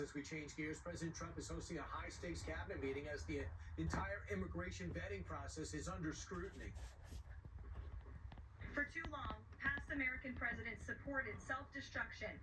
As we change gears, President Trump is hosting a high-stakes cabinet meeting as the entire immigration vetting process is under scrutiny. For too long, past American presidents supported self-destructive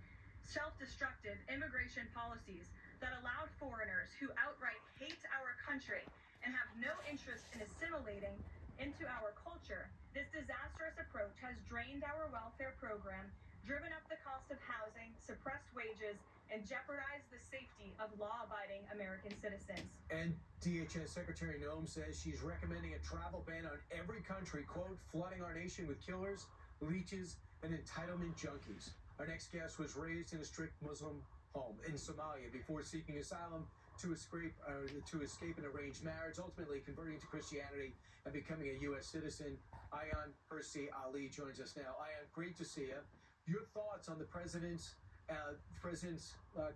immigration policies that allowed foreigners who outright hate our country and have no interest in assimilating into our culture. This disastrous approach has drained our welfare program, driven up the cost of housing, suppressed wages, and jeopardized the safety of law-abiding American citizens. And DHS Secretary Noem says she's recommending a travel ban on every country, quote, flooding our nation with killers, leeches, and entitlement junkies. Our next guest was raised in a strict Muslim home in Somalia before seeking asylum to escape an arranged marriage, ultimately converting to Christianity and becoming a U.S. citizen. Ayaan Hirsi Ali joins us now. Ayaan, great to see you. Your thoughts on the president's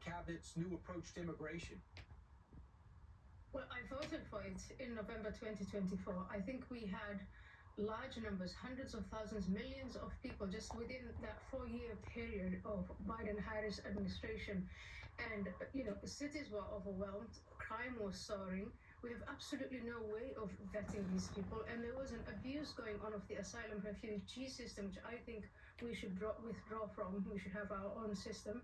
cabinet's new approach to immigration? Well, I voted for it in November 2024. I think we had large numbers, hundreds of thousands, millions of people just within that 4-year period of Biden-Harris administration. And, cities were overwhelmed, crime was soaring. We have absolutely no way of vetting these people. And there was an abuse going on of the asylum refugee system, which I think we should withdraw from. We should have our own system.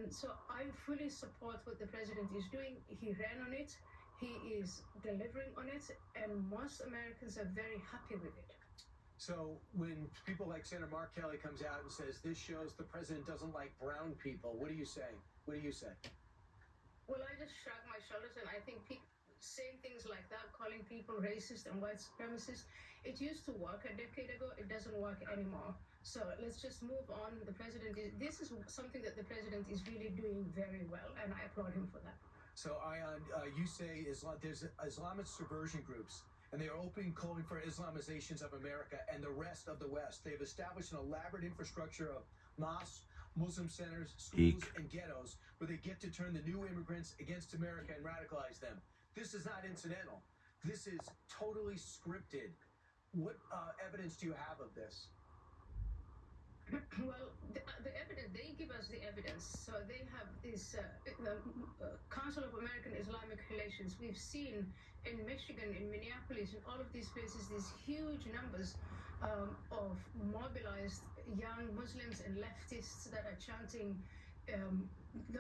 So I fully support what the president is doing. He ran on it. He is delivering on it. And most Americans are very happy with it. So when people like Senator Mark Kelly comes out and says this shows the president doesn't like brown people, what do you say? What do you say? Well, I just shrug my shoulders, and I think people saying things like that, calling people racist and white supremacists, it used to work a decade ago. It doesn't work anymore. So let's just move on. This is something that the president is really doing very well, and I applaud him for that. So, Ayaan, you say there's Islamist subversion groups, and they are openly calling for Islamizations of America and the rest of the West. They've established an elaborate infrastructure of mosques, Muslim centers, schools, and ghettos where they get to turn the new immigrants against America and radicalize them. This is not incidental. This is totally scripted. What evidence do you have of this? Well, the evidence, they give us the evidence. So they have this Council of American Islamic Relations. We've seen in Michigan, in Minneapolis, in all of these places, these huge numbers of mobilized young Muslims and leftists that are chanting the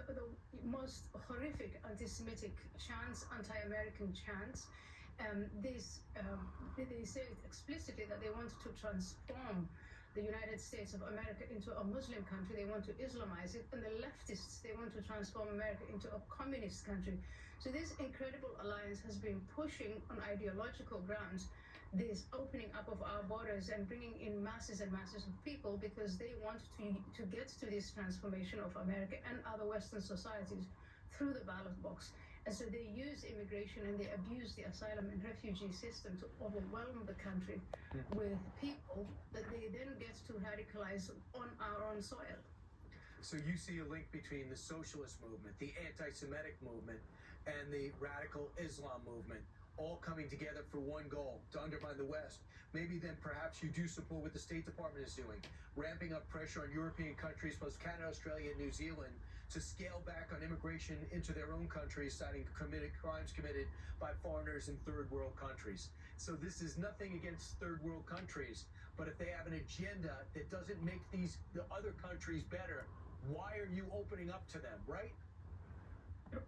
most horrific anti-Semitic chants, anti-American chants. They say explicitly that they want to transform the United States of America into a Muslim country. They want to Islamize it. And the leftists, they want to transform America into a communist country. So this incredible alliance has been pushing on ideological grounds this opening up of our borders and bringing in masses and masses of people because they want to get to this transformation of America and other Western societies through the ballot box. And so they use immigration and they abuse the asylum and refugee system to overwhelm the country with people that they then get to radicalize on our own soil. So you see a link between the socialist movement, the anti-Semitic movement, and the radical Islam movement, all coming together for one goal, to undermine the West. Maybe then perhaps you do support what the State Department is doing, ramping up pressure on European countries, plus Canada, Australia, and New Zealand, to scale back on immigration into their own countries, citing crimes committed by foreigners in third world countries. So this is nothing against third world countries, but if they have an agenda that doesn't make the other countries better, why are you opening up to them, right?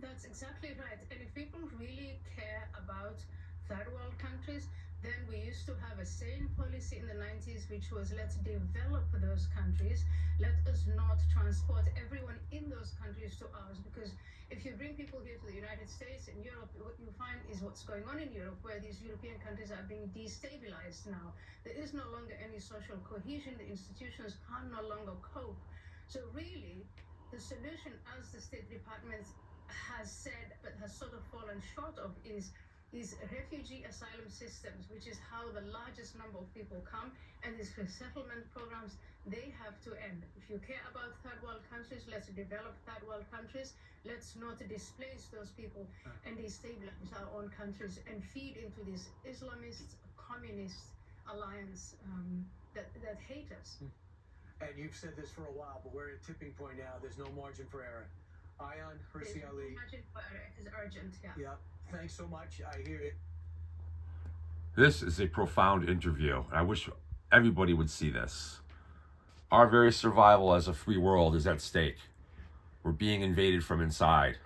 That's exactly right. And if people really care about third world countries, then we used to have a sane policy in the 90s, which was let's develop those countries. Let us not transport everyone in those countries to ours, because if you bring people here to the United States and Europe, what you find is what's going on in Europe, where these European countries are being destabilized now. There is no longer any social cohesion. The institutions can no longer cope. So really, the solution, as the State Department has said, but has sort of fallen short of, is these refugee asylum systems, which is how the largest number of people come, and these resettlement programs, they have to end. If you care about third world countries, let's develop third world countries. Let's not displace those people and destabilize our own countries and feed into this Islamist, communist alliance that hate us. And you've said this for a while, but we're at a tipping point now. There's no margin for error. Ayan Hirsi Ali. Is urgent, yeah. Yep. Thanks so much. I hear it. This is a profound interview. I wish everybody would see this. Our very survival as a free world is at stake. We're being invaded from inside.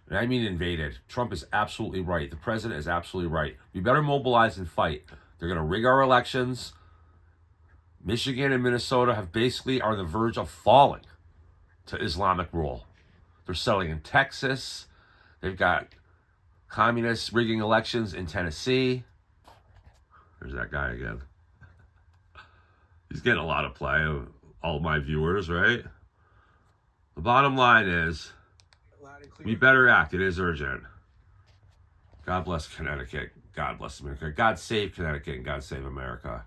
And I mean invaded. Trump is absolutely right. The president is absolutely right. We better mobilize and fight. They're going to rig our elections. Michigan and Minnesota are on the verge of falling to Islamic rule. They're settling in Texas. They've got communists rigging elections in Tennessee. There's that guy again. He's getting a lot of play, all my viewers, right? The bottom line is, we better act. It is urgent. God bless Connecticut. God bless America. God save Connecticut and God save America.